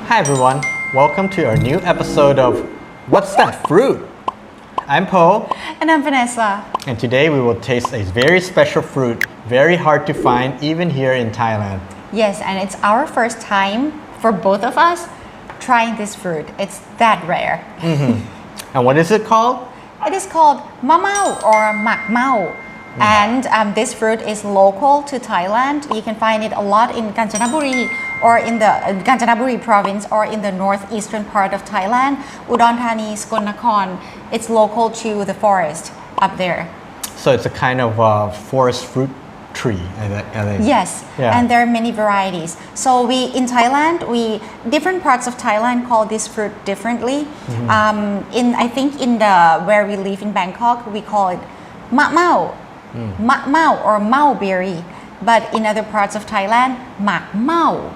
Hi everyone, welcome to our new episode of What's That Fruit? I'm Po, And I'm Vanessa. and today we will taste a very special fruit, very hard to find even here in Thailand. Yes, and it's our first time for both of us trying this fruit. It's that rare. And what is it called? It is called Ma Mao or Mak Mao. And this fruit is local to Thailand. You can find it a lot in Kanchanaburi or in the Kanchanaburi province or in the northeastern part of Thailand. Udon Thani, Skol Nakhon. It's local to the forest up there. So it's a kind of forest fruit tree, I think. Yes, Yeah. and there are many varieties. So in Thailand, different parts of Thailand call this fruit differently. I think in where we live in Bangkok, we call it Ma Mao, Ma Mao or Mao Berry. But in other parts of Thailand, Mak Mao.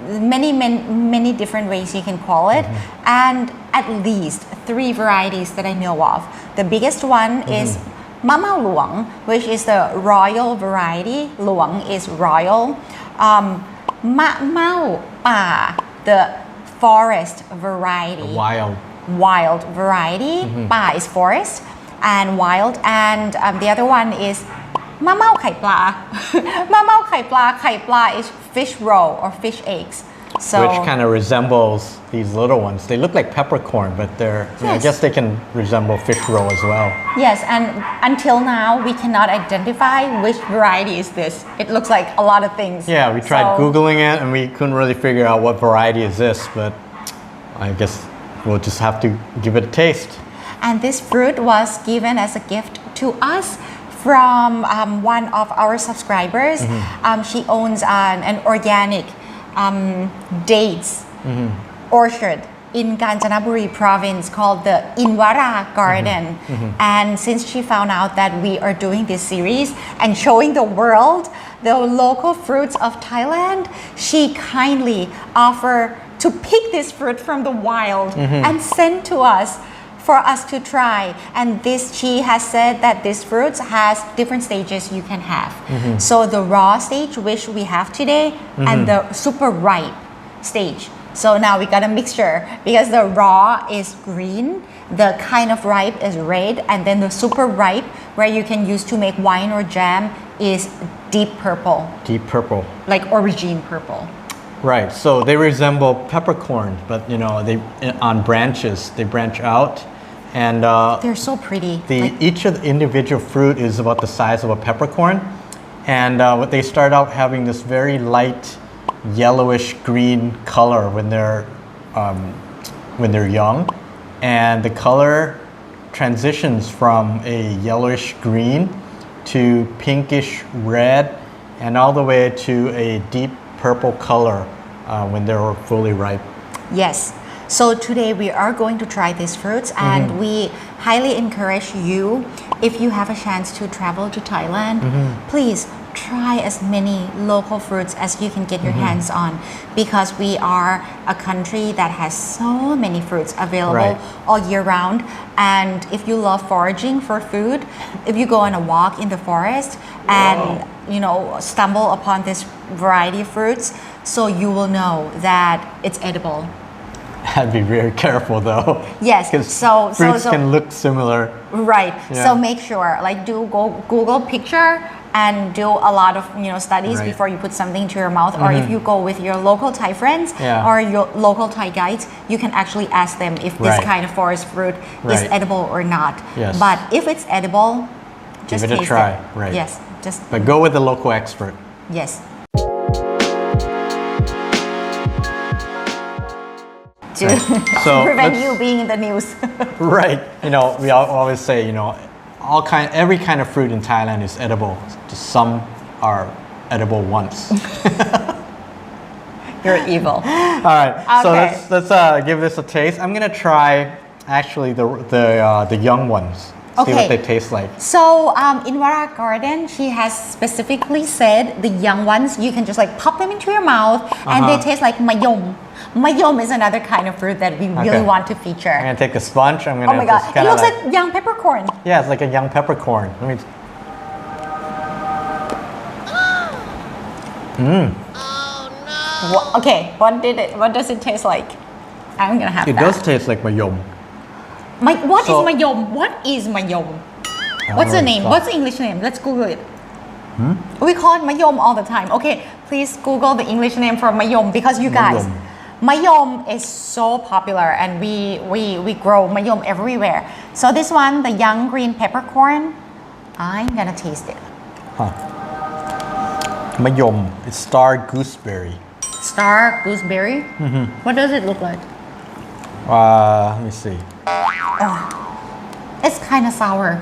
Many different ways you can call it, and at least 3 varieties that I know of. The biggest one is Ma Mao Luang, which is the royal variety. Luang is royal. Ma Mao Pa, the forest variety. Wild variety. Pa is forest and wild. And the other one is Ma Mao Khai Pla. Ma Mao Khai Pla. Khai Pla is fish roe or fish eggs. So, Which kind of resembles these little ones. They look like peppercorn, but I guess they can resemble fish roe as well. yes, and until now we cannot identify which variety is this. It looks like a lot of things. Yeah, we tried Googling it and we couldn't really figure out what variety is this, but I guess we'll just have to give it a taste. And this fruit was given as a gift to us from one of our subscribers. She owns an organic dates orchard in Kanchanaburi province called the Inwara Garden. And since she found out that we are doing this series and showing the world the local fruits of Thailand, she kindly offered to pick this fruit from the wild and send to us for us to try. And she has said that this fruit has different stages you can have. So the raw stage, which we have today, and the super ripe stage. So now we got a mixture because the raw is green, the kind of ripe is red, and then the super ripe, where you can use to make wine or jam, is deep purple. Deep purple. Like aubergine purple. Right, so they resemble peppercorn, but on branches, they branch out. And they're so pretty. Each of the individual fruit is about the size of a peppercorn, and they start out having this very light yellowish green color when they're young, and the color transitions from a yellowish green to pinkish red, and all the way to a deep purple color when they're fully ripe. Yes. So today we are going to try these fruits, and we highly encourage you, if you have a chance to travel to Thailand, please try as many local fruits as you can get your hands on, because we are a country that has so many fruits available all year round. And if you love foraging for food, if you go on a walk in the forest and stumble upon this variety of fruits, so you will know that it's edible. I'd be very careful though. Yes, because fruits can look similar. Right. Yeah. So make sure, do go Google picture and do a lot of studies before you put something to your mouth. Or if you go with your local Thai friends or your local Thai guides, you can actually ask them if this kind of forest fruit is edible or not. Yes. But if it's edible, just give it a taste try. it. Right. Yes. But go with the local expert. Yes. To prevent you being in the news. Right. We always say, every kind of fruit in Thailand is edible. Just some are edible once. You're evil. All right. Okay. So let's give this a taste. I'm gonna try actually the young ones. See what they taste like. So in Wara Garden, she has specifically said the young ones, you can just pop them into your mouth and they taste like mayom. Mayom is another kind of fruit that we really want to feature. I'm gonna take a sponge. I'm gonna. Oh my god! It looks like young peppercorn. Yeah, it's like a young peppercorn. Let me. Oh no! Okay, what does it taste like? I'm gonna have It that. does taste like mayom. What is So- mayom? What is mayom? don't What's know the what name? it's What's the English name? Let's Google it. We call it mayom all the time. Okay, please Google the English name for mayom because you guys, mayom is so popular and we grow mayom everywhere. So this one, the young green peppercorn, I'm gonna taste it. Mayom. It's star gooseberry. Star gooseberry. What does it look like? Let me see. It's kind of sour,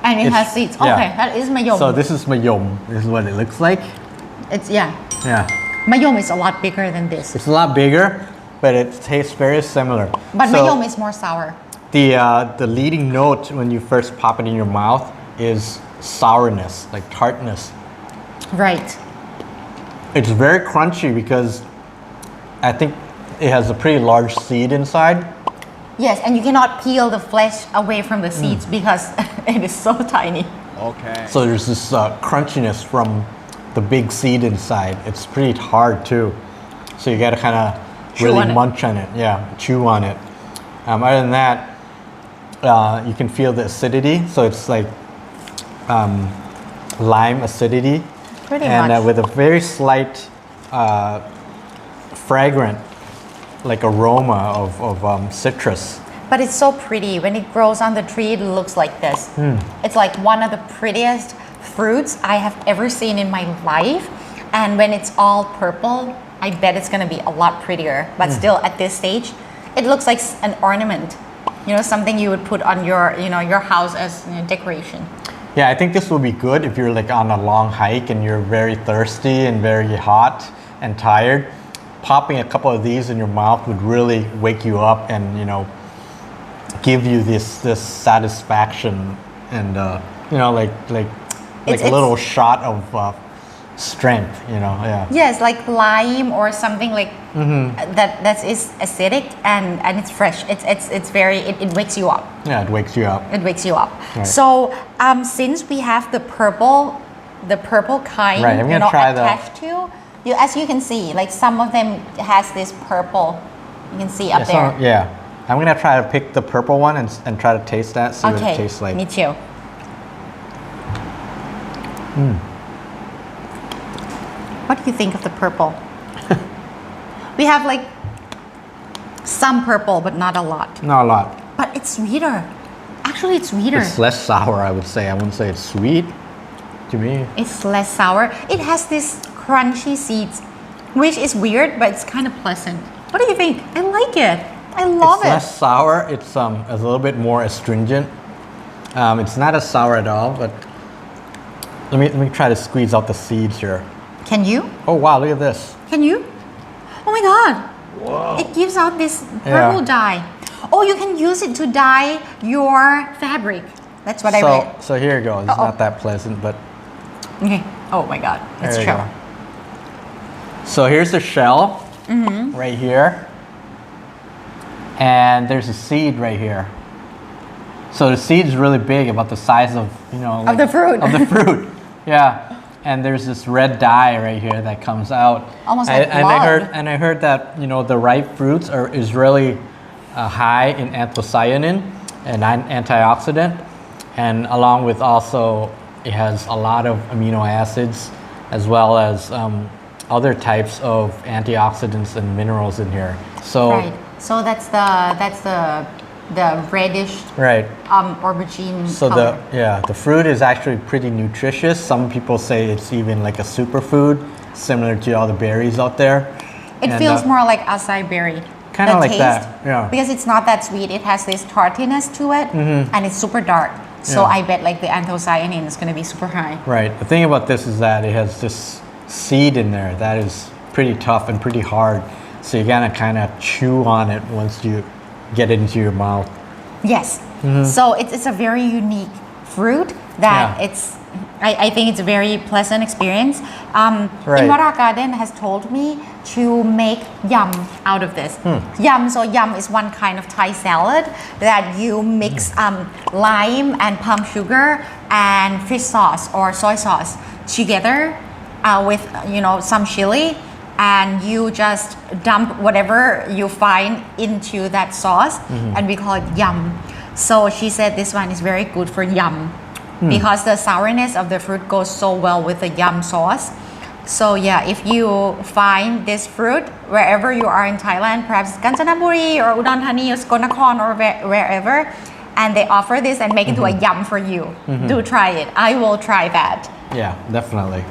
and it has seeds. yeah. Okay, that is mayom. So this is mayom. This is what it looks like. It's Yeah. mayom is a lot bigger than this, It's a lot bigger, but it tastes very similar. but So mayom is more sour. the leading note when you first pop it in your mouth is sourness, like tartness. Right. It's very crunchy because I think it has a pretty large seed inside. Yes, and you cannot peel the flesh away from the seeds because it is so tiny. Okay. So there's this crunchiness from the big seed inside. It's pretty hard too. So you gotta kind of Chew really on it. munch on it. Yeah, chew on it. Other than that, you can feel the acidity. So it's like lime acidity. Pretty and much. with a very slight fragrant like aroma of citrus. But it's so pretty. When it grows on the tree, it looks like this. It's like one of the prettiest fruits I have ever seen in my life. And when it's all purple, I bet it's gonna be a lot prettier. But still, at this stage, it looks like an ornament. You know, something you would put on your house as decoration. Yeah, I think this will be good if you're like on a long hike and you're very thirsty and very hot and tired. Popping a couple of these in your mouth would really wake you up and give you this satisfaction and like It's- a little shot of strength. Yeah. Yes, like lime or something like that is acidic and it's fresh. It's very it wakes you up. Yeah, it wakes you up. It wakes you up. Right. So since we have the purple kind, Right, I'm gonna try the- attached to you, as you can see, like some of them has this purple. You can see up Yeah, there. I'm gonna try to pick the purple one and try to taste that, see what Okay, it tastes like. me too. What do you think of the purple? We have like some purple, but not a lot. Not a lot. But it's sweeter. Actually, it's sweeter. It's less sour, I would say. I wouldn't say it's sweet to me. It's less sour. It has this crunchy seeds, which is weird, but it's kind of pleasant. What do you think? I like it. I love It's it. less sour. It's a little bit more astringent. It's not as sour at all, but let me try to squeeze out the seeds here. Can you? Oh wow, look at this. Can you? Oh my god. Whoa. It gives out this Yeah. purple dye. Oh, you can use it to dye your fabric. That's what I read. So here you go. It's Uh-oh. not that pleasant, but Okay. Oh my god. It's there you true. go. So here's the shell right here. And there's a seed right here. So the seed's really big, about the size of, Of the fruit. Of the fruit. Yeah. And there's this red dye right here that comes out. Almost like and blood. I heard that the ripe fruits is really high in anthocyanin, an antioxidant, and along with also it has a lot of amino acids as well as other types of antioxidants and minerals in here. So Right. So that's the reddish right. aubergine So color. the fruit is actually pretty nutritious. Some people say it's even like a superfood, similar to all the berries out there. It And, feels more like acai berry. Kinda The like taste, that, yeah. Because it's not that sweet. It has this tartiness to it, and it's super dark. So Yeah. I bet like the anthocyanin is going to be super high. Right. The thing about this is that it has this seed in there that is pretty tough and pretty hard. So you gotta kind of chew on it once you get it into your mouth. Yes. So it's a very unique fruit that Yeah. I think it's a very pleasant experience. Right. Imara Garden has told me to make yum out of this. Yum, so yum is one kind of Thai salad that you mix lime and palm sugar and fish sauce or soy sauce together with some chili and you just dump whatever you find into that sauce, and we call it yum. So she said this one is very good for yum because the sourness of the fruit goes so well with the yum sauce. So yeah, if you find this fruit wherever you are in Thailand, perhaps Kanchanaburi or Udon Thani or Skon or wherever, and they offer this and make it to a yum for you, do try it. I will try that. Yeah, definitely.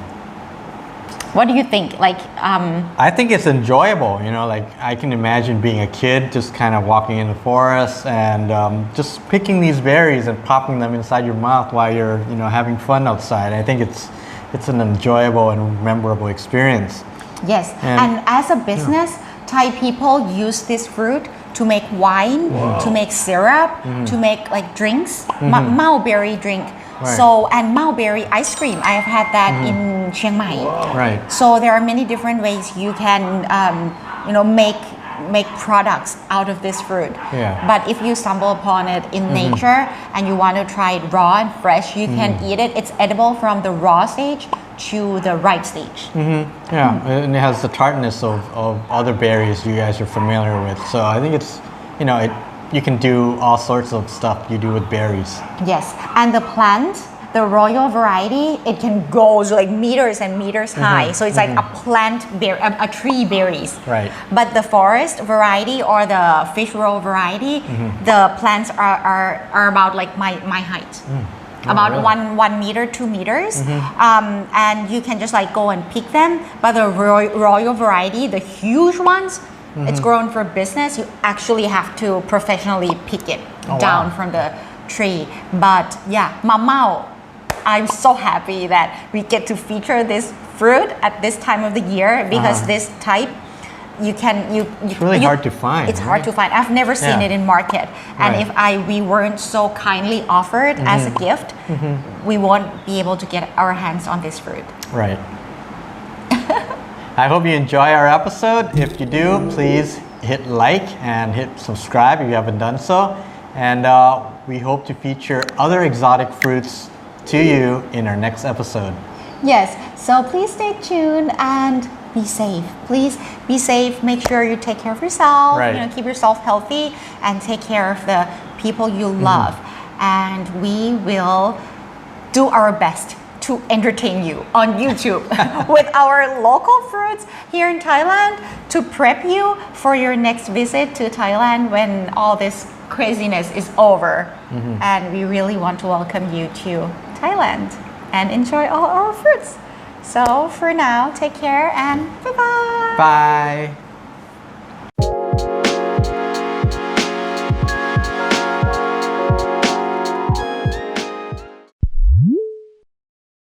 What do you think? I think it's enjoyable, like I can imagine being a kid just kind of walking in the forest and just picking these berries and popping them inside your mouth while you're, having fun outside. I think it's an enjoyable and memorable experience. Yes, and as a business, Thai people use this fruit to make wine, to make syrup, to make drinks, Mao Berry drink. Right. So, and Mao Berry ice cream, I have had that in Chiang Mai. Right. So there are many different ways you can, make products out of this fruit. Yeah. But if you stumble upon it in nature and you want to try it raw and fresh, you can eat it. It's edible from the raw stage to the ripe stage. Yeah, and it has the tartness of other berries you guys are familiar with. So I think it's, you can do all sorts of stuff you do with berries. Yes, and the plant, the royal variety, it can go meters and meters high. So it's like a plant berry, a tree berries. Right. But the forest variety or the fish roll variety, the plants are about my height. About really? 1 meter, 2 meters. And you can just go and pick them. But the royal variety, the huge ones, it's grown for business. You actually have to professionally pick it down from the tree. But yeah, Mamao, I'm so happy that we get to feature this fruit at this time of the year because this type it's really hard to find. It's hard to find. I've never seen it in market. And if we weren't so kindly offered as a gift, we won't be able to get our hands on this fruit. Right. I hope you enjoy our episode. If you do, please hit like and hit subscribe if you haven't done so. And we hope to feature other exotic fruits to you in our next episode. Yes, so please stay tuned and be safe. Please be safe. Make sure you take care of yourself. Right. Keep yourself healthy and take care of the people you love. And we will do our best to entertain you on YouTube with our local fruits here in Thailand to prep you for your next visit to Thailand when all this craziness is over. And we really want to welcome you to Thailand and enjoy all our fruits. So for now, take care and bye-bye. Bye.